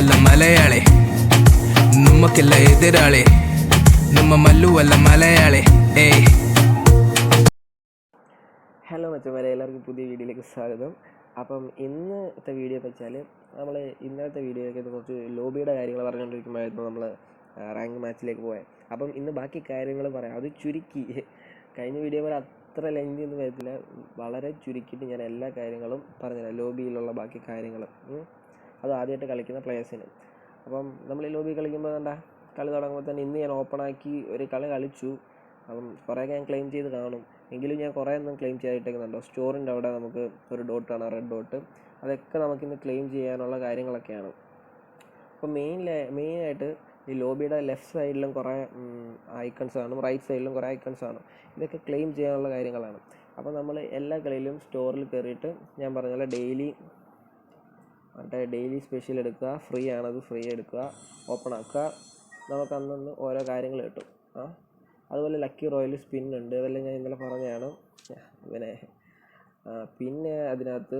ಅಲ್ಲ ಮಲಯಾಳಿ ನಮ್ಮಕ್ಕೆಲ್ಲ ಎದುರಾಳಿ ನಮ್ಮ ಮಲ್ಲು ಅಲ್ಲ ಮಲಯಾಳಿ ഏയ്. ഹലോ മച്ചന്മാരെ, എല്ലാവർക്കും പുതിയ വീഡിയോയിലേക്ക് സ്വാഗതം. അപ്പം ഇന്നത്തെ വീഡിയോ എന്ന് വെച്ചാൽ നമ്മൾ ഇന്നത്തെ വീഡിയോയിലേക്ക് കുറച്ച് ലോബിയുടെ കാര്യങ്ങൾ പറഞ്ഞുകൊണ്ടിരിക്കുമ്പോഴായിരുന്നു നമ്മൾ റാങ്ക് മാച്ചിലേക്ക് പോയത്. അപ്പം ഇന്ന് ബാക്കി കാര്യങ്ങൾ പറയാം. അത് ചുരുക്കി, കഴിഞ്ഞ വീഡിയോ പോലെ അത്ര ലെങ്തി ഒന്നും വരത്തില്ല, വളരെ ചുരുക്കിയിട്ട് ഞാൻ എല്ലാ കാര്യങ്ങളും പറഞ്ഞുതരാം. ലോബിയിലുള്ള ബാക്കി കാര്യങ്ങൾ അത് ആദ്യമായിട്ട് കളിക്കുന്ന പ്ലേയേഴ്സിന്. അപ്പം നമ്മൾ ഈ ലോബി കളിക്കുമ്പോൾ എന്താ കളി തുടങ്ങുമ്പോൾ തന്നെ ഇന്ന് ഞാൻ ഓപ്പണാക്കി ഒരു കളി കളിച്ചു. അപ്പം കുറേയൊക്കെ ഞാൻ ക്ലെയിം ചെയ്ത് കാണും, എങ്കിലും ഞാൻ കുറേ ഒന്നും ക്ലെയിം ചെയ്തിട്ടേക്കുന്നുണ്ടോ. സ്റ്റോറിൻ്റെ അവിടെ നമുക്ക് ഒരു ഡോട്ടാണ്, റെഡ് ഡോട്ട്, അതൊക്കെ നമുക്കിന്ന് ക്ലെയിം ചെയ്യാനുള്ള കാര്യങ്ങളൊക്കെയാണ്. അപ്പോൾ മെയിനായിട്ട് ഈ ലോബിയുടെ ലെഫ്റ്റ് സൈഡിലും കുറേ ഐക്കൺസ് കാണും, റൈറ്റ് സൈഡിലും കുറേ ഐക്കൺസ് കാണും. ഇതൊക്കെ ക്ലെയിം ചെയ്യാനുള്ള കാര്യങ്ങളാണ്. അപ്പോൾ നമ്മൾ എല്ലാ കളിയിലും സ്റ്റോറിൽ കയറിയിട്ട് ഞാൻ പറഞ്ഞ പോലെ ഡെയിലി സ്പെഷ്യൽ എടുക്കുക, ഫ്രീ ആണത് ഫ്രീ എടുക്കുക, ഓപ്പൺ ആക്കുക, നമുക്ക് അന്നൊന്ന് ഓരോ കാര്യങ്ങൾ കിട്ടും. അതുപോലെ ലക്കി റോയൽ സ്പിൻ ഉണ്ട്, അതെല്ലാം ഞാൻ ഇന്നലെ പറഞ്ഞതാണ്. പിന്നെ അതിനകത്ത്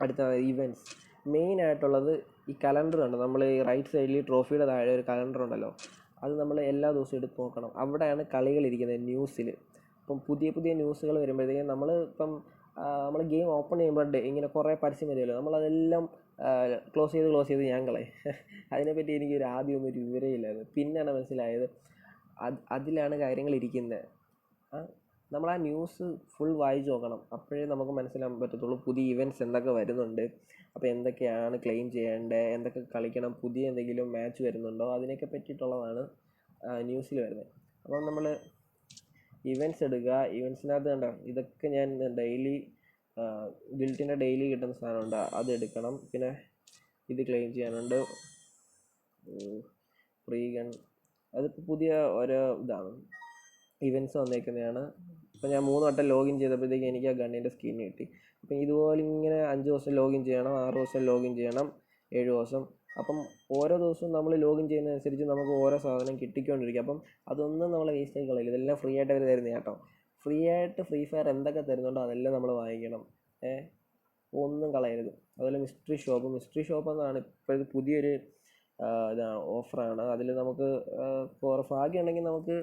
അടുത്ത ഇവൻറ്റ്സ് മെയിനായിട്ടുള്ളത് ഈ കലണ്ടർ ഉണ്ട്. നമ്മൾ ഈ റൈറ്റ് സൈഡിൽ ട്രോഫിയുടെ താഴെ ഒരു കലണ്ടർ ഉണ്ടല്ലോ, അത് നമ്മൾ എല്ലാ ദിവസവും എടുത്ത് നോക്കണം. അവിടെയാണ് കളികളിരിക്കുന്നത് ന്യൂസിൽ. ഇപ്പം പുതിയ ന്യൂസുകൾ വരുമ്പോഴത്തേക്കും നമ്മൾ ഗെയിം ഓപ്പൺ ചെയ്യുമ്പോൾ ഇങ്ങനെ കുറേ പരസ്യം വരുമല്ലോ, നമ്മളതെല്ലാം ക്ലോസ് ചെയ്ത് ഞാൻ കളയും. അതിനെപ്പറ്റി എനിക്കൊരു ആദ്യമൊന്നും ഒരു വിവരമില്ലായിരുന്നു. പിന്നെയാണ് മനസ്സിലായത് അതിലാണ് കാര്യങ്ങൾ ഇരിക്കുന്നത്. നമ്മൾ ആ ന്യൂസ് ഫുൾ വായിച്ച് നോക്കണം, അപ്പോഴേ നമുക്ക് മനസ്സിലാക്കാൻ പറ്റത്തുള്ളൂ പുതിയ ഇവൻറ്റ്സ് എന്തൊക്കെ വരുന്നുണ്ട്, അപ്പോൾ എന്തൊക്കെയാണ് ക്ലെയിം ചെയ്യേണ്ടത്, എന്തൊക്കെ കളിക്കണം, പുതിയ എന്തെങ്കിലും മാച്ച് വരുന്നുണ്ടോ, അതിനൊക്കെ പറ്റിയിട്ടുള്ളതാണ് ന്യൂസിൽ വരുന്നത്. അപ്പം നമ്മൾ ഇവൻറ്റ്സ് എടുക്കുക. ഇവൻറ്റ്സിനകത്ത് കണ്ടോ, ഇതൊക്കെ ഞാൻ ഡെയിലി ഗിൽറ്റിൻ്റെ ഡെയിലി കിട്ടുന്ന സാധനമുണ്ട്, അത് എടുക്കണം. പിന്നെ ഇത് ക്ലെയിം ചെയ്യാനുണ്ട്, ഫ്രീ ഗൺ, അതിപ്പോൾ പുതിയ ഓരോ ഇതാണ് ഇവൻറ്റ്സ് വന്നേക്കുന്നതാണ്. ഇപ്പോൾ ഞാൻ 3 വട്ടം ലോഗിൻ ചെയ്തപ്പോഴത്തേക്ക് എനിക്ക് ആ ഗണ്ണിൻ്റെ സ്കിൻ കിട്ടി. അപ്പം ഇതുപോലെ ഇങ്ങനെ 5 ദിവസം ലോഗിൻ ചെയ്യണം, 6 ദിവസം ലോഗിൻ ചെയ്യണം, 7 ദിവസം. അപ്പം ഓരോ ദിവസവും നമ്മൾ ലോഗിൻ ചെയ്യുന്നതനുസരിച്ച് നമുക്ക് ഓരോ സാധനം കിട്ടിക്കൊണ്ടിരിക്കും. അപ്പം അതൊന്നും നമ്മൾ വേസ്റ്റ് ആയി കളയില്ല. ഇതെല്ലാം ഫ്രീ ആയിട്ട് അവർ തരുന്നത് കേട്ടോ. ഫ്രീ ആയിട്ട് ഫ്രീ ഫയർ എന്തൊക്കെ തരുന്നുണ്ടോ അതെല്ലാം നമ്മൾ വാങ്ങിക്കണം, ഒന്നും കളയരുത്. അതുപോലെ മിസ്റ്ററി ഷോപ്പ് എന്നാണ് ഇപ്പോഴത്തെ പുതിയൊരു ഇതാണ്, ഓഫറാണ്. അതിൽ നമുക്ക് ഭാഗ്യം ഉണ്ടെങ്കിൽ നമുക്ക്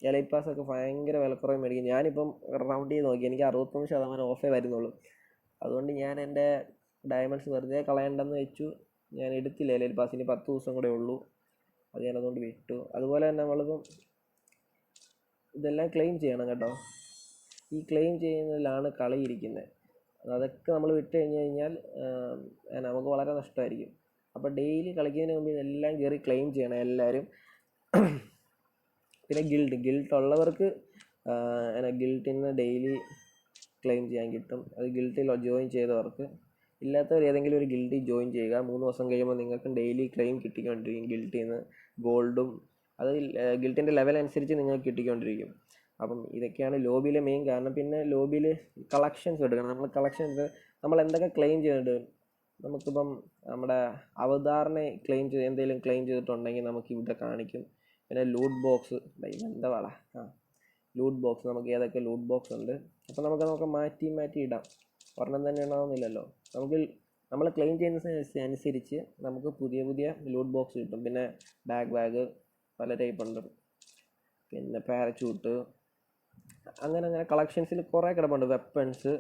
എലൈറ്റ് പാസ്സൊക്കെ ഭയങ്കര വിലക്കുറവ് മേടിക്കും. ഞാനിപ്പം റൗണ്ട് ചെയ്ത് നോക്കി, എനിക്ക് 61% ഓഫേ വരുന്നുള്ളൂ. അതുകൊണ്ട് ഞാൻ എൻ്റെ ഡയമണ്ട്സ് വെറുതെ കളയണ്ടെന്ന് വെച്ചു, ഞാൻ എടുത്തില്ല എലൈറ്റ് പാസ്. ഇനി 10 ദിവസം കൂടെ ഉള്ളൂ, അത് ഞാനതുകൊണ്ട് വിട്ടു. അതുപോലെ തന്നെ നമ്മളിപ്പം ഇതെല്ലാം ക്ലെയിം ചെയ്യണം കേട്ടോ. ഈ ക്ലെയിം ചെയ്യുന്നതിലാണ് കളി ഇരിക്കുന്നത്. അതൊക്കെ നമ്മൾ വിട്ട് കഴിഞ്ഞാൽ നമുക്ക് വളരെ നഷ്ടമായിരിക്കും. അപ്പോൾ ഡെയിലി കളിക്കുന്നതിന് മുമ്പ് ഇതെല്ലാം കയറി ക്ലെയിം ചെയ്യണം എല്ലാവരും. പിന്നെ ഗിൽട്ട് ഉള്ളവർക്ക് ഗിൽട്ടിൽ നിന്ന് ഡെയിലി ക്ലെയിം ചെയ്യാൻ കിട്ടും, അത് ഗിൽട്ടിൽ ജോയിൻ ചെയ്തവർക്ക്. ഇല്ലാത്തവർ ഏതെങ്കിലും ഒരു ഗിൽഡിൽ ജോയിൻ ചെയ്യുക. 3 ദിവസം കഴിയുമ്പോൾ നിങ്ങൾക്ക് ഡെയിലി ക്ലെയിം കിട്ടിക്കൊണ്ടിരിക്കും ഗിൽട്ടിൽ നിന്ന്, ഗോൾഡും. അത് ഗിൽട്ടിൻ്റെ ലെവൽ അനുസരിച്ച് നിങ്ങൾക്ക് കിട്ടിക്കൊണ്ടിരിക്കും. അപ്പം ഇതൊക്കെയാണ് ലോബിയിലെ മെയിൻ കാരണം. പിന്നെ ലോബിയിൽ കളക്ഷൻസ് എടുക്കണം. നമ്മൾ എന്തൊക്കെ ക്ലെയിം ചെയ്യുന്നുണ്ട്, നമുക്കിപ്പം നമ്മുടെ അവതാറിനെ എന്തെങ്കിലും ക്ലെയിം ചെയ്തിട്ടുണ്ടെങ്കിൽ നമുക്ക് ഇവിടെ കാണിക്കും. പിന്നെ ലൂട്ട് ബോക്സ്, ലൂട്ട് ബോക്സ്, നമുക്ക് ഏതൊക്കെ ലൂട്ട് ബോക്സ് ഉണ്ട്, അപ്പോൾ നമുക്ക് മാറ്റി ഇടാം. ഒരെണ്ണം തന്നെ ഇടണമെന്നില്ലല്ലോ. നമ്മൾ ക്ലെയിം ചെയ്യുന്നതനുസരിച്ച് നമുക്ക് പുതിയ ലൂട്ട് ബോക്സ് കിട്ടും. പിന്നെ ബാഗ് പല ടൈപ്പ് ഉണ്ട്, പിന്നെ പാരച്യൂട്ട്, അങ്ങനെ കളക്ഷൻസിൽ കുറേ കിടപ്പുണ്ട്. വെപ്പൺസ്,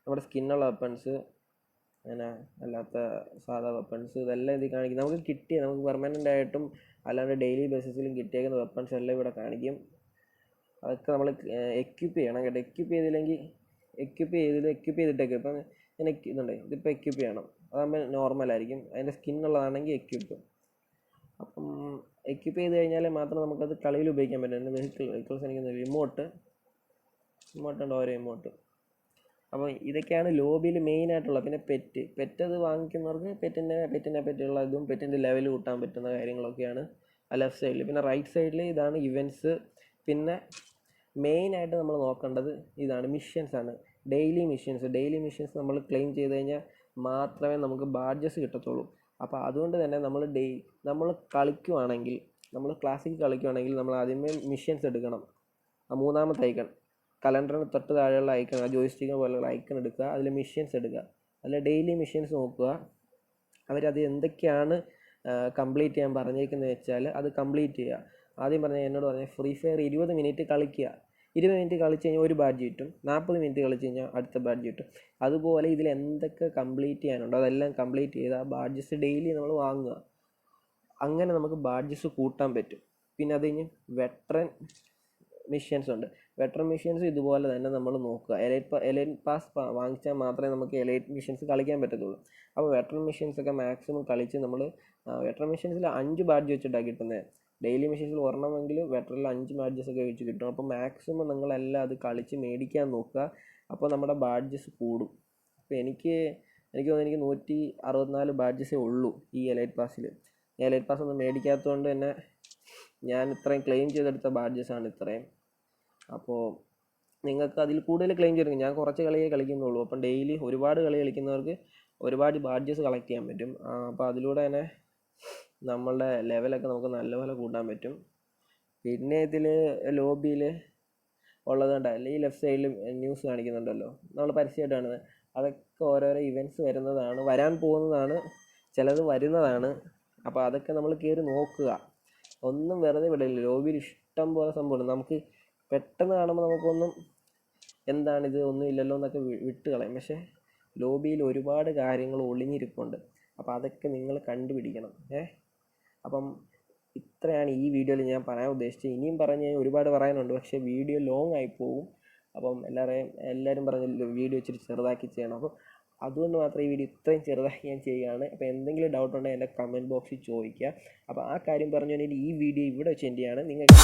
നമ്മുടെ സ്കിന്നുള്ള വെപ്പൺസ്, അങ്ങനെ അല്ലാത്ത സാധാ വെപ്പൺസ്, ഇതെല്ലാം ഇതിൽ കാണിക്കും. നമുക്ക് പെർമനൻ്റ് ആയിട്ടും അല്ലാണ്ട് ഡെയിലി ബേസിസിലും കിട്ടിയേക്കുന്ന വെപ്പൺസ് എല്ലാം ഇവിടെ കാണിക്കും. അതൊക്കെ നമ്മൾ എക്യുപ്പ് ചെയ്യണം കേട്ടോ. എക്യുപ്പ് ചെയ്തിട്ടേക്ക് ഇപ്പം ഞാൻ ഇതിപ്പോൾ എക്യുപ്പ് ചെയ്യണം, അതാകുമ്പോൾ നോർമലായിരിക്കും. അതിൻ്റെ സ്കിന്നുള്ളതാണെങ്കിൽ എക്യുപ്പ്. അപ്പം എക്യുപ്പ് ചെയ്ത് കഴിഞ്ഞാൽ മാത്രം നമുക്കത് കളിയിൽ ഉപയോഗിക്കാൻ പറ്റും. വെഹിക്കിൾസ് എനിക്ക് റിമോട്ട് ഉണ്ട്, ഓരോ റിമോട്ട്. അപ്പോൾ ഇതൊക്കെയാണ് ലോബിയിൽ മെയിനായിട്ടുള്ളത്. പിന്നെ പെറ്റ് അത് വാങ്ങിക്കുന്നവർക്ക് പെറ്റിനെ പറ്റിയുള്ള ഇതും പെറ്റിൻ്റെ ലെവൽ കൂട്ടാൻ പറ്റുന്ന കാര്യങ്ങളൊക്കെയാണ് ആ ലെഫ്റ്റ് സൈഡിൽ. പിന്നെ റൈറ്റ് സൈഡിൽ ഇതാണ് ഇവൻറ്റ്സ്. പിന്നെ മെയിനായിട്ട് നമ്മൾ നോക്കേണ്ടത് ഇതാണ്, മിഷൻസാണ്. ഡെയിലി മിഷൻസ് നമ്മൾ ക്ലെയിം ചെയ്ത് കഴിഞ്ഞാൽ മാത്രമേ നമുക്ക് ബാഡ്ജസ് കിട്ടത്തുള്ളൂ. അപ്പോൾ അതുകൊണ്ട് തന്നെ നമ്മൾ കളിക്കുവാണെങ്കിൽ, നമ്മൾ ക്ലാസിക് കളിക്കുവാണെങ്കിൽ നമ്മൾ ആദ്യമേ മിഷൻസ് എടുക്കണം. ആ 3ാമത്തെ ഐക്കൺ, കലണ്ടറിന് തൊട്ട് താഴെയുള്ള ഐക്കൺ, ആ ജോയിസ്റ്റിക്ക് പോലുള്ള ഐക്കൺ എടുക്കുക, അതിൽ മിഷൻസ് എടുക്കുക. അതിൽ ഡെയിലി മിഷൻസ് നോക്കുക. അവരത് എന്തൊക്കെയാണ് കംപ്ലീറ്റ് ചെയ്യാൻ പറഞ്ഞേക്കുന്നത് വെച്ചാൽ അത് കംപ്ലീറ്റ് ചെയ്യുക. ആദ്യം എന്നോട് പറഞ്ഞ ഫ്രീ ഫയർ 20 മിനിറ്റ് കളിക്കുക. 20 മിനിറ്റ് കളിച്ച് കഴിഞ്ഞാൽ ഒരു ബാഡ്ജ് കിട്ടും. 40 മിനിറ്റ് കളിച്ച് കഴിഞ്ഞാൽ അടുത്ത ബാഡ്ജ് കിട്ടും. അതുപോലെ ഇതിൽ എന്തൊക്കെ കംപ്ലീറ്റ് ചെയ്യാനുണ്ടോ അതെല്ലാം കംപ്ലീറ്റ് ചെയ്ത് ആ ബാഡ്ജസ് ഡെയിലി നമ്മൾ വാങ്ങുക. അങ്ങനെ നമുക്ക് ബാഡ്ജസ് കൂട്ടാൻ പറ്റും. പിന്നെ അത് കഴിഞ്ഞ് വെറ്ററൻ മിഷൻസ് ഉണ്ട്. വെറ്ററൻ മിഷൻസ് ഇതുപോലെ തന്നെ നമ്മൾ നോക്കുക. എലൈറ്റ് പാസ് വാങ്ങിച്ചാൽ മാത്രമേ നമുക്ക് എലൈറ്റ് മിഷൻസ് കളിക്കാൻ പറ്റത്തുള്ളൂ. അപ്പോൾ വെറ്ററൻ മിഷൻസൊക്കെ മാക്സിമം കളിച്ച് നമ്മൾ വെറ്ററൻ മിഷൻസിൽ 5 ബാഡ്ജ് വെച്ചിട്ടാണ് കിട്ടുന്നത്. ഡെയിലി മിഷൻസിൽ ഒരെണ്ണമെങ്കിൽ വെറ്ററിൽ 5 ബാഡ്ജസൊക്കെ വെച്ച് കിട്ടും. അപ്പോൾ മാക്സിമം നിങ്ങളെല്ലാം അത് കളിച്ച് മേടിക്കാൻ നോക്കുക. അപ്പോൾ നമ്മുടെ ബാഡ്ജസ് കൂടും. അപ്പോൾ എനിക്ക് തോന്നുന്നു 164 ബാഡ്ജസേ ഉള്ളൂ ഈ എലൈറ്റ് പാസ്സിൽ. എലൈറ്റ് പാസ് ഒന്നും മേടിക്കാത്തതുകൊണ്ട് തന്നെ ഞാൻ ഇത്രയും ക്ലെയിം ചെയ്തെടുത്ത ബാഡ്ജസാണ് ഇത്രയും. അപ്പോൾ നിങ്ങൾക്ക് അതിൽ കൂടുതൽ ക്ലെയിം ചെയ്തെടുക്കും. ഞാൻ കുറച്ച് കളിയേ കളിക്കുന്നുള്ളൂ. അപ്പം ഡെയിലി ഒരുപാട് കളി കളിക്കുന്നവർക്ക് ഒരുപാട് ബാഡ്ജസ് കളക്ട് ചെയ്യാൻ പറ്റും. അപ്പോൾ അതിലൂടെ തന്നെ നമ്മളുടെ ലെവലൊക്കെ നമുക്ക് നല്ലപോലെ കൂട്ടാൻ പറ്റും. പിന്നെ ഇതിൽ ലോബിയിൽ ഉള്ളത് കണ്ടല്ലേ, ഈ ലെഫ്റ്റ് സൈഡിൽ ന്യൂസ് കാണിക്കുന്നുണ്ടല്ലോ, നമ്മൾ പരസ്യമായിട്ട് കാണുന്നത്. അതൊക്കെ ഓരോരോ ഇവൻറ്റ്സ് വരുന്നതാണ്, വരാൻ പോകുന്നതാണ്, ചിലത് വരുന്നതാണ്. അപ്പോൾ അതൊക്കെ നമ്മൾ കയറി നോക്കുക. ഒന്നും വെറുതെ വിടില്ല. ലോബിയിൽ ഇഷ്ടം പോലെ സംഭവമുണ്ട്. നമുക്ക് പെട്ടെന്ന് കാണുമ്പോൾ നമുക്കൊന്നും എന്താണിത് ഒന്നും ഇല്ലല്ലോ എന്നൊക്കെ വിട്ട് കളയും. പക്ഷേ ലോബിയിൽ ഒരുപാട് കാര്യങ്ങൾ ഒളിഞ്ഞിരിപ്പുണ്ട്. അപ്പോൾ അതൊക്കെ നിങ്ങൾ കണ്ടുപിടിക്കണം. അപ്പം ഇത്രയാണ് ഈ വീഡിയോയിൽ ഞാൻ പറയാൻ ഉദ്ദേശിച്ചത്. ഇനിയും പറഞ്ഞ് ഒരുപാട് പറയാനുണ്ട്, പക്ഷേ വീഡിയോ ലോങ് ആയി പോകും. അപ്പം എല്ലാവരും പറഞ്ഞ വീഡിയോ ഇച്ചിരി ചെറുതാക്കി ചെയ്യണം. അപ്പോൾ അതുകൊണ്ട് മാത്രം ഈ വീഡിയോ ഇത്രയും ചെറുതാക്കി ഞാൻ ചെയ്യുകയാണ്. അപ്പോൾ എന്തെങ്കിലും ഡൗട്ട് ഉണ്ടെങ്കിൽ എൻ്റെ കമൻറ്റ് ബോക്സിൽ ചോദിക്കുക. അപ്പോൾ ആ കാര്യം പറഞ്ഞു കഴിഞ്ഞാൽ ഈ വീഡിയോ ഇവിടെ വെച്ച് എൻ്റെ ആണ്. നിങ്ങൾക്ക്